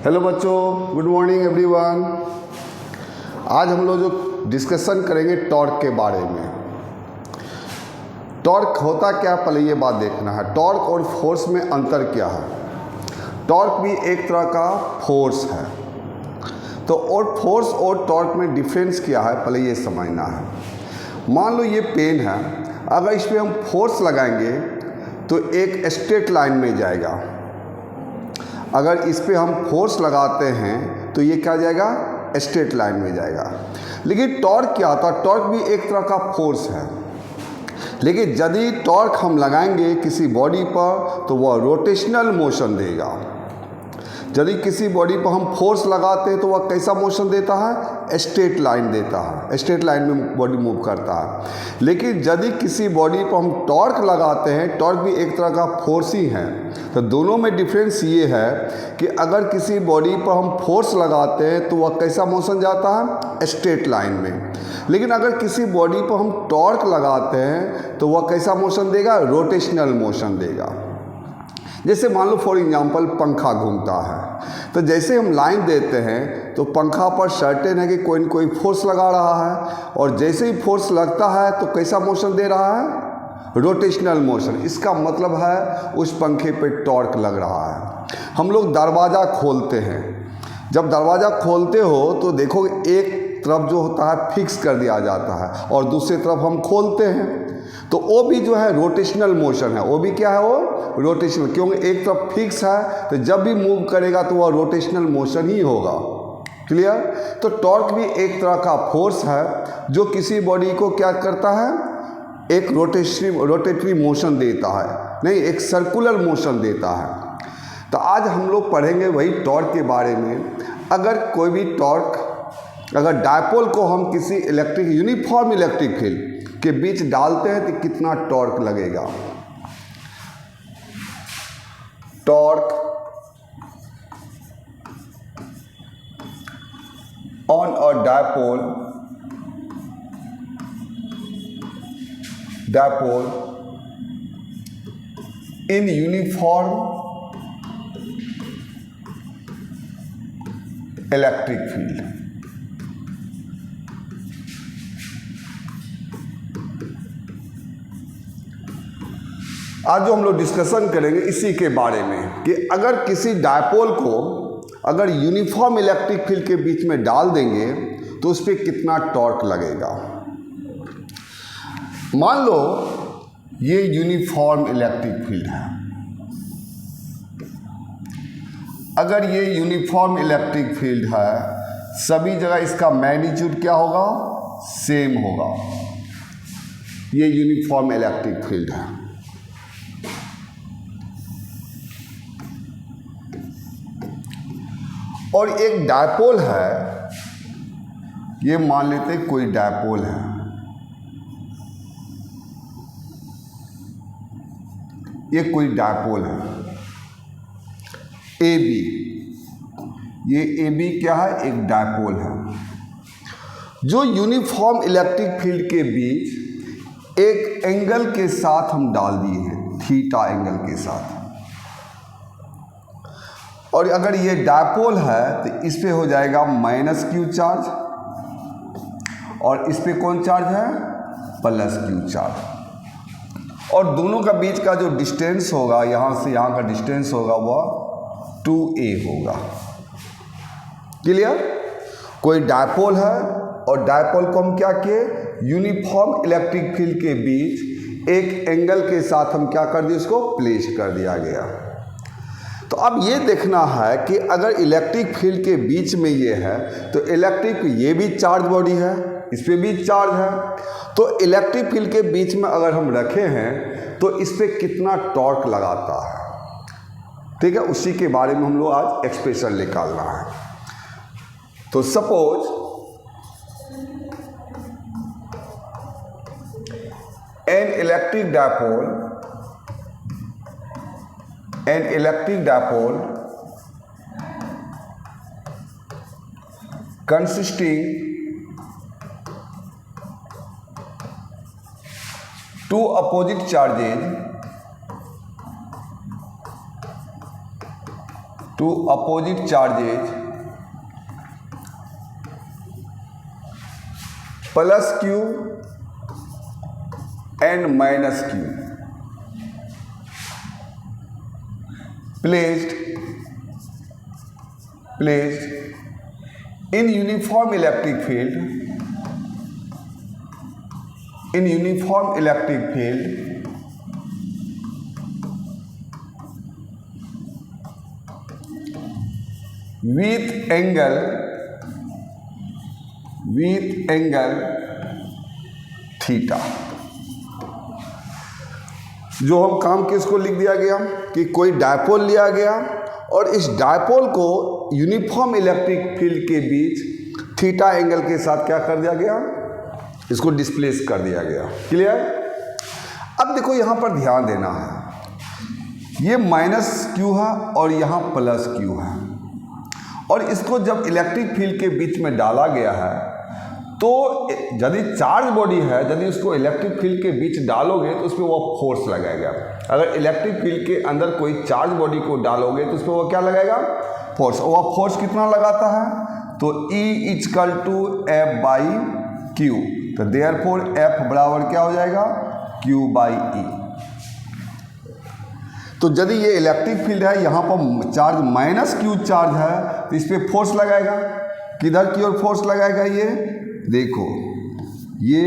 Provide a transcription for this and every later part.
Hello बच्चों, good morning everyone. आज हम लोग जो डिस्कशन करेंगे टॉर्क के बारे में। टॉर्क होता क्या, पहले ये बात देखना है। टॉर्क और फोर्स में अंतर क्या है। टॉर्क भी एक तरह का फोर्स है, तो और फोर्स और टॉर्क में डिफरेंस क्या है पहले ये समझना है। मान लो ये पेन है, अगर इस पर हम फोर्स लगाएंगे तो एक स्ट्रेट लाइन में जाएगा। अगर इस पे हम फोर्स लगाते हैं तो ये क्या जाएगा, स्ट्रेट लाइन में जाएगा। लेकिन टॉर्क क्या होता है, टॉर्क भी एक तरह का फोर्स है, लेकिन यदि टॉर्क हम लगाएंगे किसी बॉडी पर तो वह रोटेशनल मोशन देगा। यदि किसी बॉडी पर हम फोर्स लगाते हैं तो वह कैसा मोशन देता है, स्ट्रेट लाइन देता है, स्ट्रेट लाइन में बॉडी मूव करता है। लेकिन यदि किसी बॉडी पर हम टॉर्क लगाते हैं, टॉर्क भी एक तरह का फोर्स ही है। तो दोनों में डिफरेंस ये है कि अगर किसी बॉडी पर हम फोर्स लगाते हैं तो वह कैसा मोशन जाता है, स्ट्रेट लाइन में। लेकिन अगर किसी बॉडी पर हम टॉर्क लगाते हैं तो वह कैसा मोशन देगा, रोटेशनल मोशन देगा। जैसे मान लो फॉर एग्जांपल पंखा घूमता है, तो जैसे हम लाइन देते हैं तो पंखा पर सर्टेन है कि कोई न कोई फोर्स लगा रहा है, और जैसे ही फोर्स लगता है तो कैसा मोशन दे रहा है, रोटेशनल मोशन। इसका मतलब है उस पंखे पे टॉर्क लग रहा है। हम लोग दरवाज़ा खोलते हैं, जब दरवाज़ा खोलते हो तो देखो एक तरफ जो होता है फिक्स कर दिया जाता है और दूसरी तरफ हम खोलते हैं, तो वो भी जो है रोटेशनल मोशन है। वो भी क्या है, वो रोटेशनल, क्योंकि एक तरफ फिक्स है तो जब भी मूव करेगा तो वह रोटेशनल मोशन ही होगा। क्लियर। तो टॉर्क भी एक तरह का फोर्स है जो किसी बॉडी को क्या करता है, एक रोटेटरी मोशन देता है, नहीं एक सर्कुलर मोशन देता है। तो आज हम लोग पढ़ेंगे वही टॉर्क के बारे में। अगर कोई भी टॉर्क, अगर डायपोल को हम किसी इलेक्ट्रिक यूनिफॉर्म इलेक्ट्रिक फील्ड के बीच डालते हैं तो कितना टॉर्क लगेगा। Torque on a dipole in uniform electric field. आज जो हम लोग डिस्कशन करेंगे इसी के बारे में कि अगर किसी डायपोल को अगर यूनिफॉर्म इलेक्ट्रिक फील्ड के बीच में डाल देंगे तो उस पर कितना टॉर्क लगेगा। मान लो ये यूनिफॉर्म इलेक्ट्रिक फील्ड है। अगर ये यूनिफॉर्म इलेक्ट्रिक फील्ड है, सभी जगह इसका मैग्नीट्यूड क्या होगा, सेम होगा। ये यूनिफॉर्म इलेक्ट्रिक फील्ड है। और एक डायपोल है, ये मान लेते कोई डायपोल है, ये कोई डायपोल है ए बी। ये ए बी क्या है, एक डायपोल है जो यूनिफॉर्म इलेक्ट्रिक फील्ड के बीच एक एंगल के साथ हम डाल दिए हैं, थीटा एंगल के साथ। और अगर ये डायपोल है तो इस पे हो जाएगा -q चार्ज, और इस पे कौन चार्ज है, +q चार्ज। और दोनों का बीच का जो डिस्टेंस होगा, यहाँ से यहाँ का डिस्टेंस होगा वह 2a होगा। क्लियर। कोई डायपोल है और डायपोल को हम क्या किए, यूनिफॉर्म इलेक्ट्रिक फील्ड के बीच एक एंगल के साथ हम क्या कर दिए, उसको प्लेस कर दिया गया। तो अब ये देखना है कि अगर इलेक्ट्रिक फील्ड के बीच में ये है तो इलेक्ट्रिक, ये भी चार्ज बॉडी है, इस पे भी चार्ज है, तो इलेक्ट्रिक फील्ड के बीच में अगर हम रखे हैं तो इस पे कितना टॉर्क लगाता है। ठीक है, उसी के बारे में हम लोग आज एक्सप्रेशन निकालना है। तो suppose an electric dipole consisting two opposite charges to opposite charges plus q and minus q placed in uniform electric field with angle theta. जो हम काम किसको लिख दिया गया कि कोई डायपोल लिया गया और इस डायपोल को यूनिफॉर्म इलेक्ट्रिक फील्ड के बीच थीटा एंगल के साथ क्या कर दिया गया, इसको डिस्प्लेस कर दिया गया। क्लियर? अब देखो यहां पर ध्यान देना है, ये माइनस क्यू है और यहां प्लस क्यू है, और इसको जब इलेक्ट्रिक फील्ड के बीच में डाला गया है तो यदि चार्ज बॉडी है, यदि उसको इलेक्ट्रिक फील्ड के बीच डालोगे तो उस पर वह फोर्स लगाएगा। अगर इलेक्ट्रिक फील्ड के अंदर कोई चार्ज बॉडी को डालोगे तो उस पर वह क्या लगाएगा, फोर्स। और वह फोर्स कितना लगाता है, तो E equal to F by Q, तो देयरफॉर एफ बराबर क्या हो जाएगा, क्यू बाई ई। तो यदि ये इलेक्ट्रिक फील्ड है, यहाँ पर चार्ज माइनस क्यू चार्ज है, तो इस पर फोर्स लगाएगा। किधर की ओर फोर्स लगाएगा, ये देखो, ये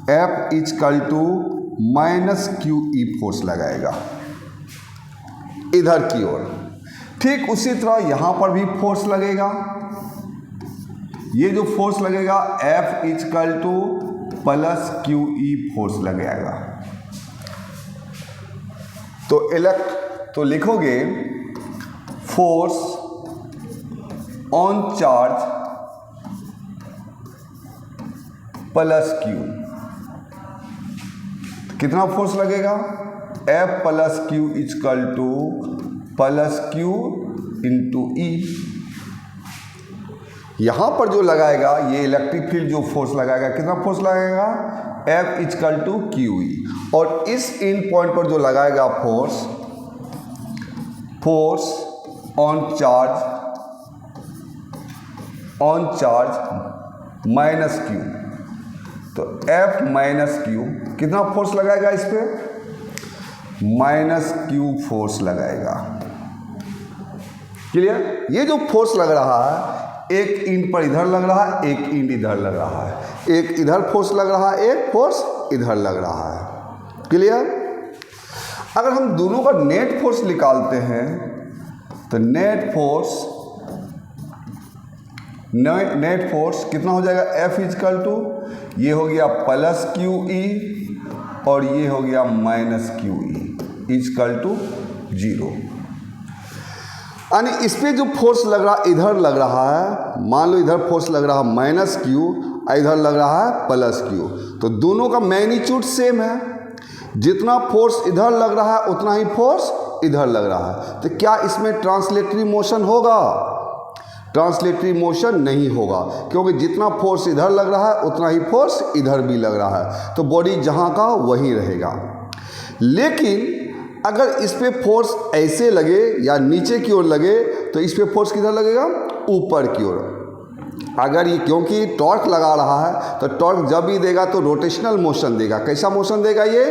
F equal to minus Q E force लगाएगा इधर की ओर। ठीक उसी तरह यहां पर भी फोर्स लगेगा। ये जो फोर्स लगेगा F equal to plus q E force लगेगा। तो लिखोगे force on charge plus q, कितना फोर्स लगेगा, F plus q equal to plus q into e. यहां पर जो लगाएगा ये इलेक्ट्रिक फील्ड जो फोर्स लगाएगा, कितना फोर्स लगाएगा, F equal to Q E. और इस इन पॉइंट पर जो लगाएगा force on charge minus Q, तो F माइनस क्यू, कितना फोर्स लगाएगा इस पे, माइनस क्यू फोर्स लगाएगा। क्लियर? ये जो फोर्स लग रहा है, एक इंड पर इधर लग रहा है, एक इंड इधर लग रहा है, एक इधर फोर्स लग रहा है, एक फोर्स इधर लग रहा है। क्लियर? अगर हम दोनों का नेट फोर्स निकालते हैं तो नेट फोर्स कितना हो जाएगा, F इक्वल टू, ये हो गया प्लस क्यू ई और ये हो गया minus Q E equal to 0। यानी इस पे जो फोर्स लग रहा है, इधर लग रहा है, मान लो इधर फोर्स लग रहा है माइनस क्यू, इधर लग रहा है प्लस क्यू, तो दोनों का मैग्नीट्यूड सेम है। जितना फोर्स इधर लग रहा है उतना ही फोर्स इधर लग रहा है। तो क्या इसमें ट्रांसलेटरी मोशन होगा, ट्रांसलेटरी मोशन नहीं होगा, क्योंकि जितना फोर्स इधर लग रहा है उतना ही फोर्स इधर भी लग रहा है, तो बॉडी जहाँ का वहीं रहेगा। लेकिन अगर इस पे फोर्स ऐसे लगे या नीचे की ओर लगे तो इस पे फोर्स किधर लगेगा, ऊपर की ओर। अगर ये क्योंकि टॉर्क लगा रहा है तो टॉर्क जब भी देगा तो रोटेशनल मोशन देगा। कैसा मोशन देगा, ये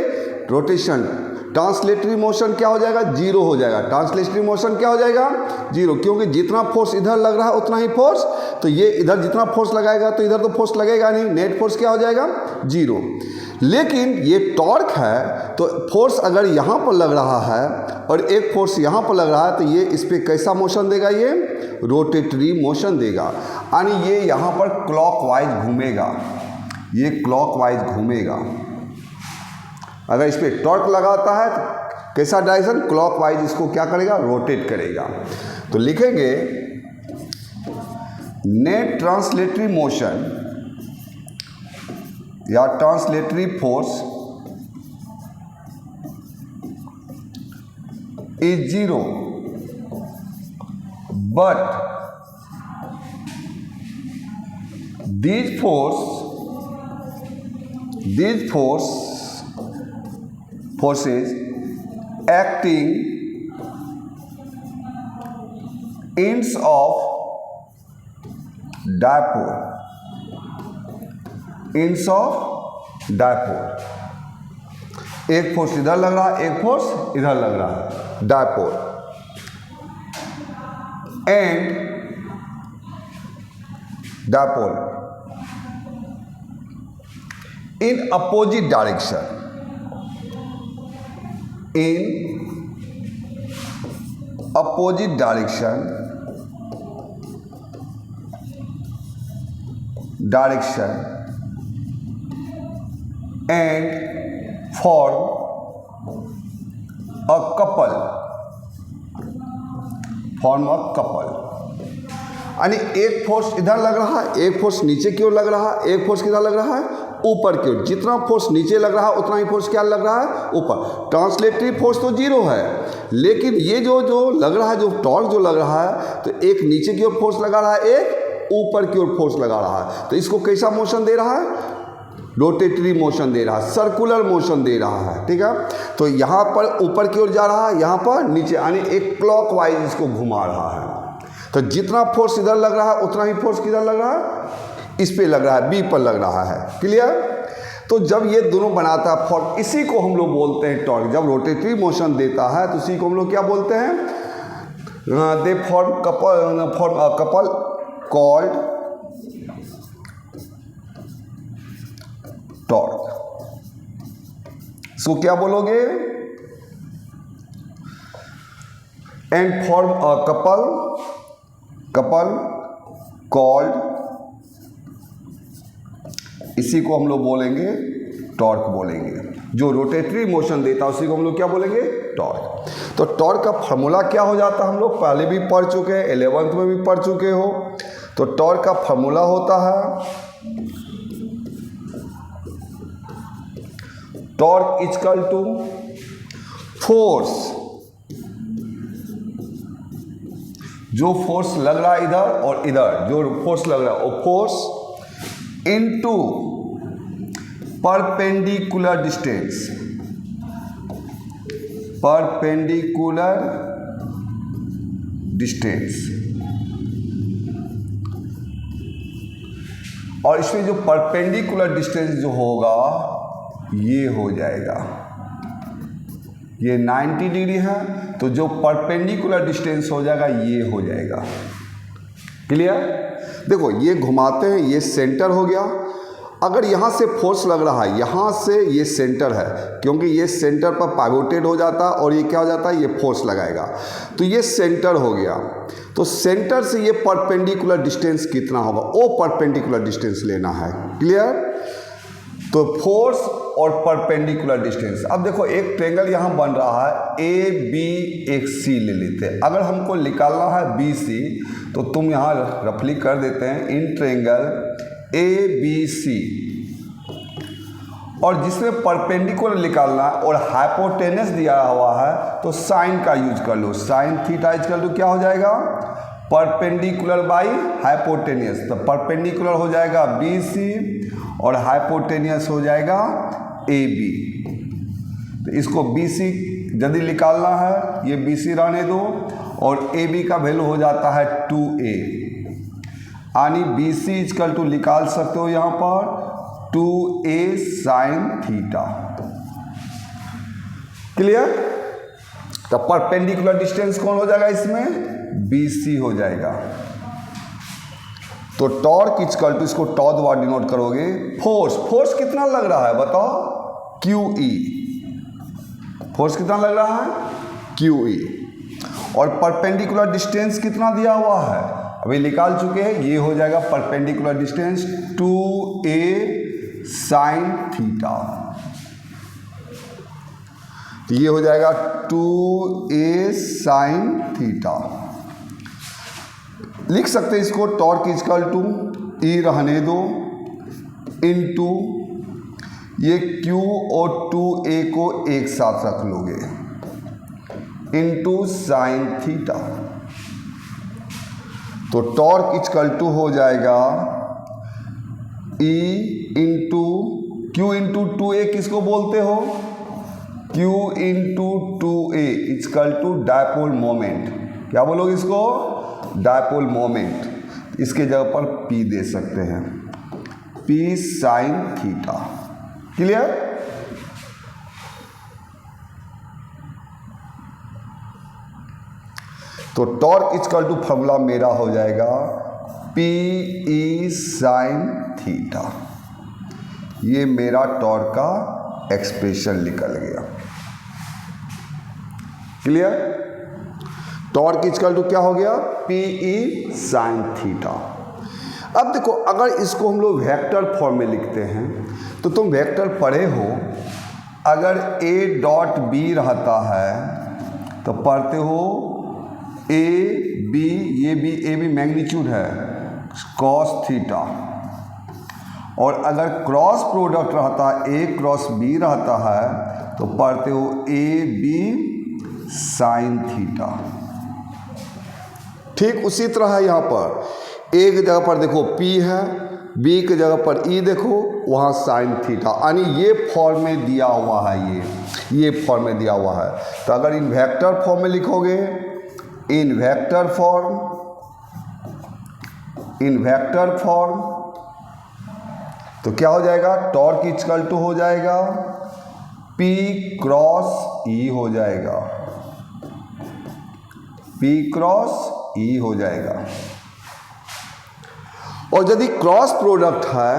रोटेशन। ट्रांसलेटरी मोशन क्या हो जाएगा, 0 हो जाएगा। ट्रांसलेटरी मोशन क्या हो जाएगा, 0, क्योंकि जितना फोर्स इधर लग रहा है उतना ही फोर्स, तो ये इधर जितना फोर्स लगाएगा तो इधर तो फोर्स लगेगा नहीं, नेट फोर्स क्या हो जाएगा, 0। लेकिन ये टॉर्क है तो फोर्स अगर यहाँ पर लग रहा है और एक फोर्स यहाँ पर लग रहा है तो ये इस पर कैसा मोशन देगा, ये रोटेटरी मोशन देगा। यानी ये यहाँ पर क्लॉकवाइज घूमेगा, ये क्लॉकवाइज घूमेगा। अगर इस पर टॉर्क लगाता है तो कैसा डायरेक्शन, क्लॉकवाइज इसको क्या करेगा, रोटेट करेगा। तो लिखेंगे नेट ट्रांसलेटरी मोशन या translatory force is 0, but these forces acting ends of dipole, ends of dipole, एक फोर्स इधर लग रहा है, एक फोर्स इधर लग रहा है, dipole, and dipole in opposite direction, in opposite direction, and form a couple, यानी एक फोर्स इधर लग रहा है, एक फोर्स नीचे की ओर लग रहा है, एक फोर्स किधर लग रहा है, ऊपर की ओर। जितना फोर्स नीचे लग रहा है उतना ही फोर्स क्या लग रहा है, ऊपर। ट्रांसलेटरी फोर्स तो जीरो है, लेकिन ये जो लग रहा है, जो टॉर्क जो लग रहा है, तो एक नीचे की ओर फोर्स लगा रहा है, एक ऊपर की ओर फोर्स लगा रहा है। तो इसको कैसा मोशन दे रहा है, रोटेटरी मोशन दे रहा है, सर्कुलर मोशन दे रहा है, ठीक है। तो यहाँ पर ऊपर की ओर जा रहा है, यहाँ पर नीचे, यानी एक क्लॉकवाइज इसको घुमा रहा है। तो जितना फोर्स इधर लग रहा है उतना ही फोर्स किधर लग रहा है, इस पे लग रहा है, बी पर लग रहा है। क्लियर। तो जब ये दोनों बनाता है फॉर्म, इसी को हम लोग बोलते हैं टॉर्क। जब रोटेटरी मोशन देता है तो इसी को हम लोग क्या बोलते हैं, they form couple called torque. इसको क्या बोलोगे, and form a couple called, इसी को हम लोग बोलेंगे टॉर्क बोलेंगे। जो रोटेटरी मोशन देता है उसी को हम लोग क्या बोलेंगे, टॉर्क। तो टॉर्क का फार्मूला क्या हो जाता है, हम लोग पहले भी पढ़ चुके हैं, 11th में भी पढ़ चुके हो। तो टॉर्क का फार्मूला होता है टॉर्क इक्वल टू फोर्स, जो फोर्स लग रहा है इधर और इधर, जो फोर्स लग रहा है वो force into perpendicular distance, perpendicular distance. और इसमें जो परपेंडिकुलर डिस्टेंस जो होगा ये हो जाएगा, ये 90 डिग्री है, तो जो परपेंडिकुलर डिस्टेंस हो जाएगा ये हो जाएगा। क्लियर। देखो ये घुमाते हैं, ये सेंटर हो गया। अगर यहाँ से फोर्स लग रहा है, यहाँ से ये सेंटर है, क्योंकि ये सेंटर पर पाइवोटेड हो जाता है और ये क्या हो जाता है, ये फोर्स लगाएगा, तो ये सेंटर हो गया। तो सेंटर से ये परपेंडिकुलर डिस्टेंस कितना होगा, वो परपेंडिकुलर डिस्टेंस लेना है। क्लियर। तो फोर्स और परपेंडिकुलर डिस्टेंस। अब देखो एक ट्रेंगल यहाँ बन रहा है, ए बी एक सी ले लेते हैं। अगर हमको निकालना है बी सी, तो तुम यहाँ रफली कर देते हैं in triangle A B C, और जिसमें परपेंडिकुलर निकालना है और हाइपोटेनस दिया हुआ है तो साइन का यूज कर लो। साइन थीटा इक्वल टू क्या हो जाएगा, परपेंडिकुलर बाई हाइपोटेनियस। तो परपेंडिकुलर हो जाएगा बी सी और हाइपोटेनियस हो जाएगा ए बी। तो इसको बी सी यदि निकालना है, ये बी सी रहने दो, और ए बी का वैल्यू हो जाता है 2a, यानी बी सी इक्वल टू निकाल सकते हो यहाँ पर 2a साइन थीटा। क्लियर। तो परपेंडिकुलर डिस्टेंस कौन हो जाएगा इसमें, BC हो जाएगा। तो टॉर्क इक्वल टू, इसको टॉ द्वारा डिनोट करोगे, फोर्स कितना लग रहा है बताओ, QE। फोर्स कितना लग रहा है, QE। और परपेंडिकुलर डिस्टेंस कितना दिया हुआ है, अभी निकाल चुके हैं, ये हो जाएगा perpendicular distance 2a sine theta. तो ये हो जाएगा 2a साइन थीटा। लिख सकते हैं इसको टॉर्क इक्वल टू E रहने दो इनटू ये Q और 2a को एक साथ रख लोगे इनटू साइन थीटा। तो टॉर्क इक्वल टू हो जाएगा E into Q into 2a किसको बोलते हो, Q into 2a equal to dipole moment. क्या बोलोगे इसको, डायपोल मोमेंट, इसके जगह पर P दे सकते हैं, P साइन थीटा। क्लियर? तो टॉर्क इक्वल टू फॉर्मूला मेरा हो जाएगा PE साइन थीटा। ये मेरा टॉर्क का एक्सप्रेशन निकल गया। क्लियर? टॉर्क इक्वल टू क्या हो गया? PE sine theta. अब देखो, अगर इसको हम लोग वेक्टर फॉर्म में लिखते हैं तो तुम वेक्टर पढ़े हो, अगर A डॉट B रहता है तो पढ़ते हो A B, ये भी A B मैग्नीट्यूड है कॉस थीटा, और अगर क्रॉस प्रोडक्ट रहता है A क्रॉस B रहता है तो पढ़ते हो A B साइन थीटा। ठीक उसी तरह है यहाँ पर, A की जगह पर देखो P है, B की जगह पर E देखो, वहाँ साइन थीटा, यानी ये फॉर्म में दिया हुआ है, ये फॉर्म में दिया हुआ है। तो अगर इन वेक्टर फॉर्म में लिखोगे, इन वेक्टर फॉर्म तो क्या हो जाएगा? टॉर्क इक्वल टू हो जाएगा P क्रॉस E हो जाएगा, P क्रॉस E हो जाएगा। और यदि क्रॉस प्रोडक्ट है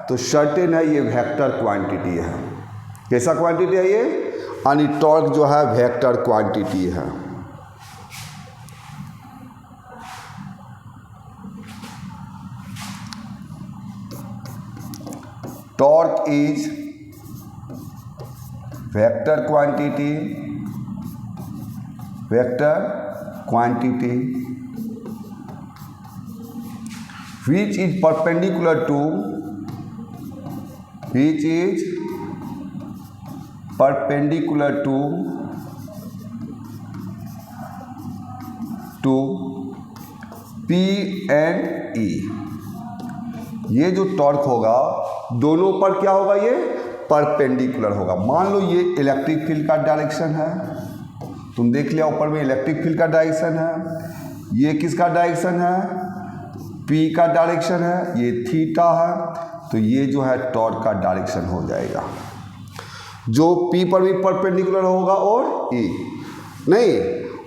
तो सर्टेन है ये वेक्टर क्वांटिटी है। कैसा क्वांटिटी है ये? यानी टॉर्क जो है वेक्टर क्वांटिटी है। Torque is vector quantity which is perpendicular to P and E। ये जो टॉर्क होगा दोनों पर क्या होगा? ये परपेंडिकुलर होगा। मान लो ये इलेक्ट्रिक फील्ड का डायरेक्शन है, तुम देख लिया ऊपर में इलेक्ट्रिक फील्ड का डायरेक्शन है, ये किसका डायरेक्शन है? P का डायरेक्शन है, ये थीटा है, तो ये जो है टॉर्क का डायरेक्शन हो जाएगा, जो P पर भी परपेंडिकुलर होगा और E नहीं।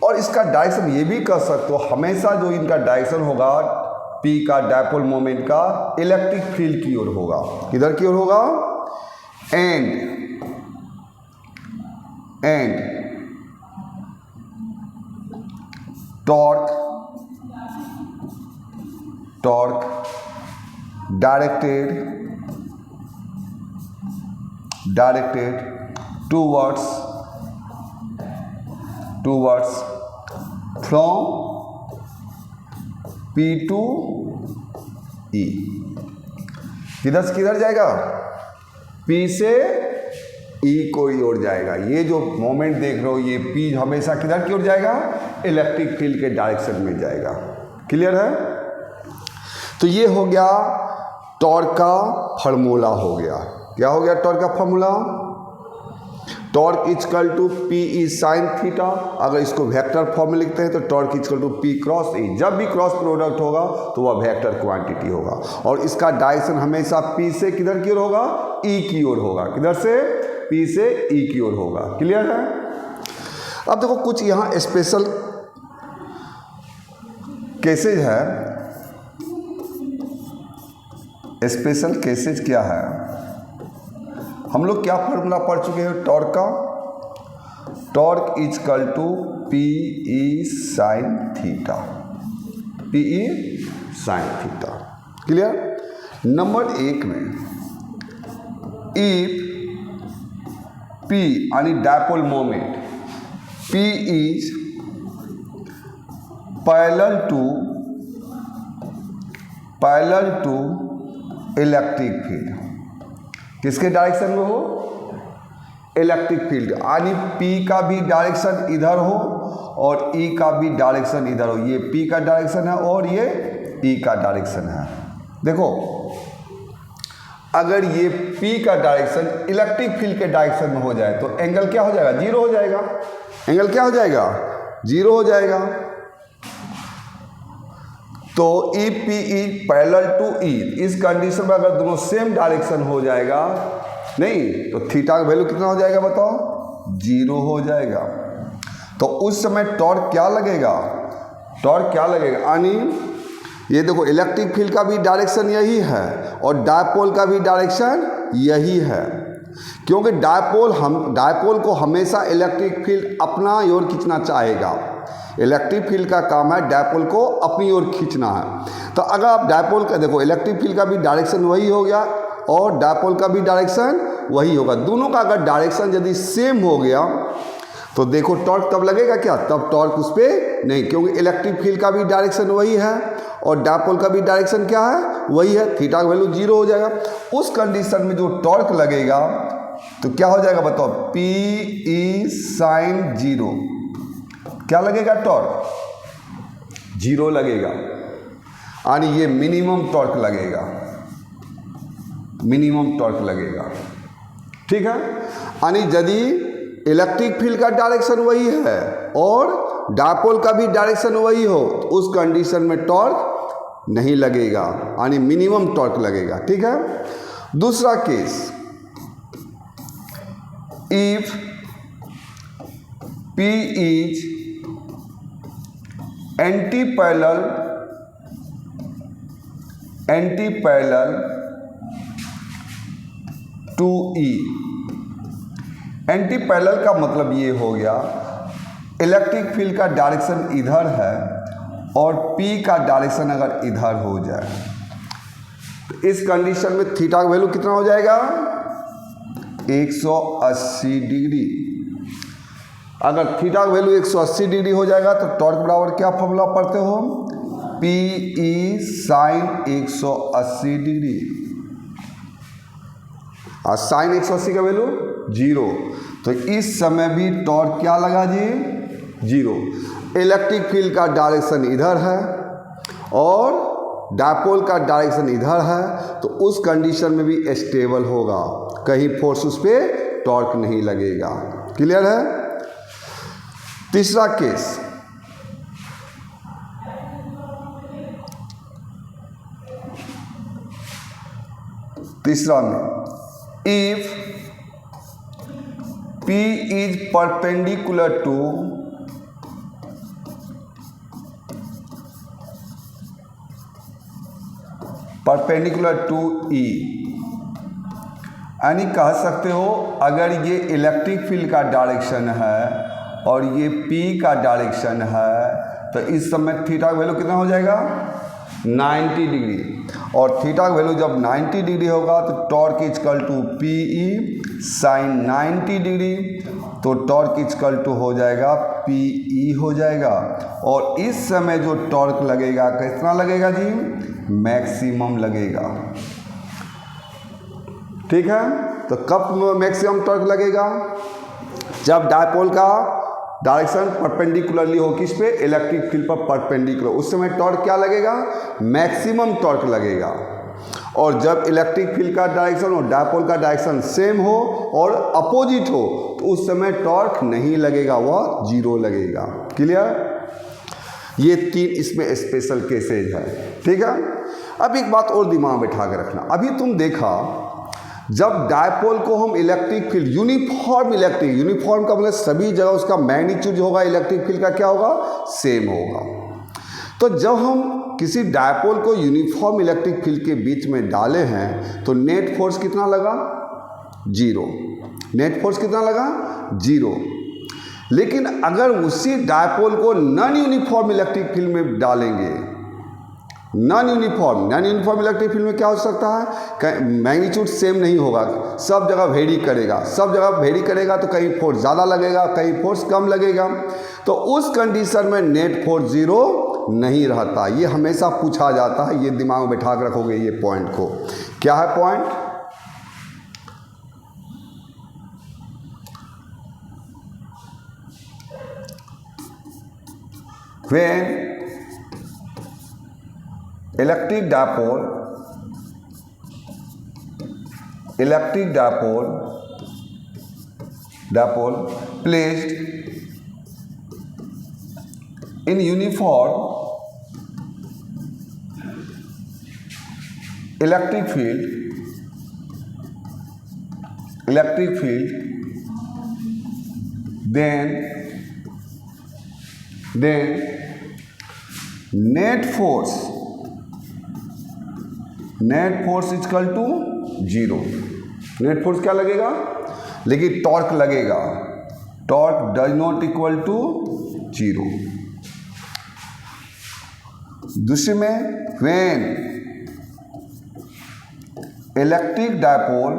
और इसका डायरेक्शन ये भी कर सकते हो, हमेशा जो इनका डायरेक्शन होगा P का डायपोल मोमेंट का इलेक्ट्रिक फील्ड की ओर होगा। किधर की ओर होगा? And torque directed towards from P to E। किधर से किधर जाएगा? P से E को ओर जाएगा। ये जो मोमेंट देख रहे हो, ये P हमेशा किधर की ओर जाएगा? इलेक्ट्रिक फील्ड के डायरेक्शन में जाएगा। क्लियर है? तो ये हो गया टॉर्क का फार्मूला हो गया। क्या हो गया टॉर्क का formula? Torque equal to PE sine theta. अगर इसको वेक्टर फॉर्म में लिखते हैं तो torque equal to P cross E। जब भी क्रॉस प्रोडक्ट होगा तो वह वेक्टर क्वांटिटी होगा, और इसका डायरेक्शन हमेशा P से किधर की ओर होगा? E की ओर होगा। किधर से? P से E की ओर होगा। क्लियर है? अब देखो कुछ यहाँ स्पेशल केसेज है। स्पेशल केसेज क्या है? हम लोग क्या फॉर्मूला पढ़ चुके हैं टॉर्क का? Torque equal to PE sine theta, PE sine theta. Clear? Number 1 में इफ P यानी dipole moment P is parallel to electric field. किसके डायरेक्शन में हो? इलेक्ट्रिक फील्ड, यानी P का भी डायरेक्शन इधर हो और E का भी डायरेक्शन इधर हो। ये P का डायरेक्शन है और ये E का डायरेक्शन है। देखो, अगर ये P का डायरेक्शन इलेक्ट्रिक फील्ड के डायरेक्शन में हो जाए तो एंगल क्या हो जाएगा? जीरो हो जाएगा। एंगल क्या हो जाएगा? जीरो हो जाएगा। तो E p E parallel to E, इस कंडीशन में अगर दोनों सेम डायरेक्शन हो जाएगा, नहीं तो थीटा का वैल्यू कितना हो जाएगा बताओ, 0 हो जाएगा। तो उस समय टॉर्क क्या लगेगा, टॉर्क क्या लगेगा, यानी ये देखो इलेक्ट्रिक फील्ड का भी डायरेक्शन यही है और डायपोल का भी डायरेक्शन यही है, क्योंकि डायपोल को हमेशा इलेक्ट्रिक फील्ड अपना ओर खींचना चाहेगा। इलेक्ट्रिक फील्ड का काम है डायपोल को अपनी ओर खींचना है। तो अगर आप डायपोल का देखो, इलेक्ट्रिक फील्ड का भी डायरेक्शन वही हो गया और डायपोल का भी डायरेक्शन वही होगा। दोनों का अगर डायरेक्शन यदि सेम हो गया तो देखो टॉर्क तब लगेगा क्या, तब टॉर्क उस पर नहीं, क्योंकि इलेक्ट्रिक फील्ड का भी डायरेक्शन वही है और डायपोल का भी डायरेक्शन क्या है, वही है। थीटा का वैल्यू 0 हो जाएगा। उस कंडीशन में जो टॉर्क लगेगा तो क्या हो जाएगा बताओ, पी ई साइन 0, क्या लगेगा, टॉर्क 0 लगेगा, यानी ये मिनिमम टॉर्क लगेगा, मिनिमम टॉर्क लगेगा। ठीक है, यानी यदि इलेक्ट्रिक फील्ड का डायरेक्शन वही है और डायपोल का भी डायरेक्शन वही हो तो उस कंडीशन में टॉर्क नहीं लगेगा, यानी मिनिमम टॉर्क लगेगा। ठीक है, दूसरा case, if P is anti-parallel to E। Anti parallel का मतलब ये हो गया, इलेक्ट्रिक फील्ड का डायरेक्शन इधर है और P का डायरेक्शन अगर इधर हो जाए तो इस कंडीशन में थीटा का वैल्यू कितना हो जाएगा, 180 डिग्री। अगर थीटा का वैल्यू 180 डिग्री हो जाएगा तो टॉर्क बराबर क्या फॉर्मूला पढ़ते हो, पी ई साइन 180 डिग्री, और साइन 180 का वैल्यू 0। तो इस समय भी टॉर्क क्या लगा जी, 0। इलेक्ट्रिक फील्ड का डायरेक्शन इधर है और डायपोल का डायरेक्शन इधर है, तो उस कंडीशन में भी स्टेबल होगा, कहीं फोर्स उस पर टॉर्क नहीं लगेगा। क्लियर है। तीसरा केस, तीसरा में if P is perpendicular to E, यानी कह सकते हो अगर ये इलेक्ट्रिक फील्ड का डायरेक्शन है और ये P का डायरेक्शन है तो इस समय थीटा का वैल्यू कितना हो जाएगा, 90 डिग्री। और थीटा का वैल्यू जब 90 डिग्री होगा तो torque equal to P E sine 90 degree, तो टॉर्क इजकल टू हो जाएगा पी ई हो जाएगा। और इस समय जो टॉर्क लगेगा कितना लगेगा जी, मैक्सिमम लगेगा। ठीक है, तो कब मैक्सिमम टॉर्क लगेगा, जब डायपोल का डायरेक्शन परपेंडिकुलरली हो, किस पे, इलेक्ट्रिक फील्ड पर परपेंडिकुलर, उस समय टॉर्क क्या लगेगा, मैक्सिमम टॉर्क लगेगा। और जब इलेक्ट्रिक फील्ड का डायरेक्शन और डायपोल का डायरेक्शन सेम हो और अपोजिट हो तो उस समय टॉर्क नहीं लगेगा, वह 0 लगेगा। क्लियर। ये 3 इसमें स्पेशल केसेज है। ठीक है, अब एक बात और दिमाग में बैठा के रखना, अभी तुम देखा जब डायपोल को हम इलेक्ट्रिक फील्ड यूनिफॉर्म का मतलब सभी जगह उसका मैग्नीट्यूड होगा इलेक्ट्रिक फील्ड का क्या होगा, सेम होगा। तो जब हम किसी डायपोल को यूनिफॉर्म इलेक्ट्रिक फील्ड के बीच में डाले हैं तो नेट फोर्स कितना लगा, 0। नेट फोर्स कितना लगा, 0। लेकिन अगर उसी डायपोल को नॉन यूनिफॉर्म इलेक्ट्रिक फील्ड में डालेंगे, नॉन यूनिफॉर्म इलेक्ट्रिक फील्ड में क्या हो सकता है, मैग्नीट्यूड सेम नहीं होगा, सब जगह वेरी करेगा, तो कहीं फोर्स ज़्यादा लगेगा, कहीं फोर्स कम लगेगा। तो उस कंडीशन में नेट फोर्स 0 नहीं रहता। ये हमेशा पूछा जाता है, ये दिमाग में बैठा कर रखोगे ये पॉइंट को। क्या है point, when electric dipole placed in uniform electric field then net force is equal to 0। Net force क्या लगेगा, लेकिन टॉर्क लगेगा, torque does not equal to 0। दूसरे में when electric dipole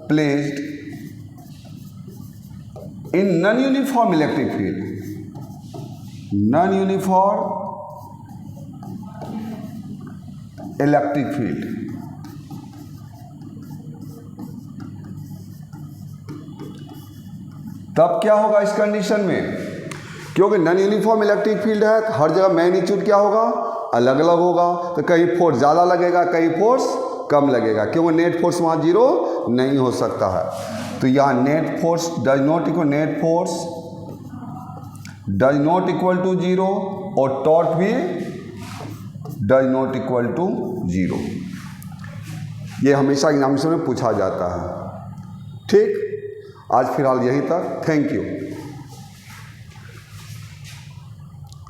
placed in non-uniform electric field, तब क्या होगा इस कंडीशन में, क्योंकि नॉन यूनिफॉर्म इलेक्ट्रिक फील्ड है तो हर जगह मैग्नीट्यूड क्या होगा, अलग अलग होगा। तो कहीं फोर्स ज़्यादा लगेगा, कहीं फोर्स कम लगेगा, क्योंकि नेट फोर्स वहाँ 0 नहीं हो सकता है। तो यहाँ net force does not equal to 0 और टॉर्क भी डज नॉट इक्वल टू 0। ये हमेशा एग्जामिनेशन में पूछा जाता है। ठीक, आज फिलहाल यहीं तक। Thank you.